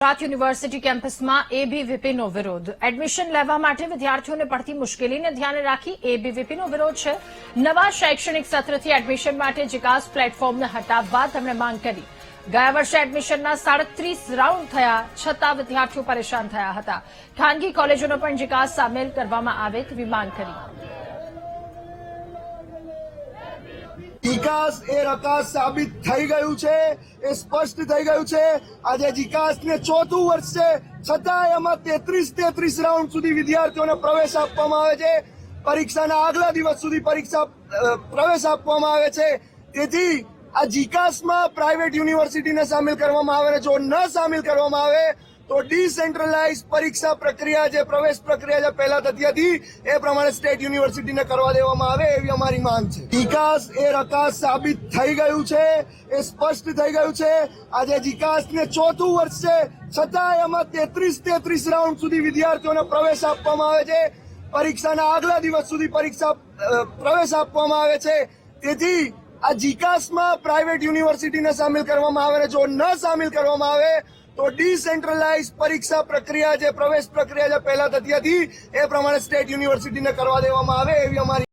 Gujarat university કેમ્પસમાં એબીવીપીનો વિરોધ admission લેવા માટે વિદ્યાર્થીઓને પડતી મુશ્કેલીને ધ્યાને રાખી એબીવીપીનો વિરોધ છે। નવા શૈક્ષણિક સત્રથી એડમિશન માટે જીકાસ પ્લેટફોર્મને હટાવવા તેમણે માંગ કરી। ગયા વર્ષે એડમિશનના 37 રાઉન્ડ થયા છતાં વિદ્યાર્થીઓ પરેશાન થયા હતા। ખાનગી કોલેજોનો પણ જીકાસ સામેલ કરવામાં આવે તેવી માંગ કરી। જીકાસ એ રકાસ સાબિત થઈ ગયું છે, એ સ્પષ્ટ થઈ ગયું છે। આજે જીકાસને ચોથું વર્ષ છે, છતાં એમાં 33 રાઉન્ડ સુધી વિદ્યાર્થીઓને પ્રવેશ આપવામાં આવે છે। પરીક્ષાના આગલા દિવસ સુધી પ્રવેશ આપવામાં આવે છે। તેથી આ જીકાસમાં પ્રાઇવેટ યુનિવર્સિટીને સામેલ કરવામાં આવે, જો ન સામેલ કરવામાં આવે તો ડિસેન્ટ્રલાઇઝ પરીક્ષા પ્રક્રિયા જે પ્રવેશ પ્રક્રિયા જે પહેલા થતી હતી એ પ્રમાણે સ્ટેટ યુનિવર્સિટીને કરવા દેવામાં આવે એવી અમારી માંગ છે। જીકાસ એ રકાસ સાબિત થઈ ગયું છે, એ સ્પષ્ટ થઈ ગયું છે। આજે જીકાસને ચોથું વર્ષ છે, છતાં એમાં 33 રાઉન્ડ સુધી વિદ્યાર્થીઓને પ્રવેશ આપવામાં આવે છે। પરીક્ષાના આગલા દિવસ સુધી પ્રવેશ આપવામાં આવે છે। તેથી આ જીકાસમાં પ્રાઇવેટ યુનિવર્સિટીને સામેલ કરવામાં આવે, જો ન સામેલ કરવામાં આવે તો ડિસેન્ટ્રલાઇઝ પરીક્ષા પ્રક્રિયા જે પ્રવેશ પ્રક્રિયા જે પહેલા થતી હતી એ પ્રમાણે સ્ટેટ યુનિવર્સિટીને કરવા દેવામાં આવે એવી અમારી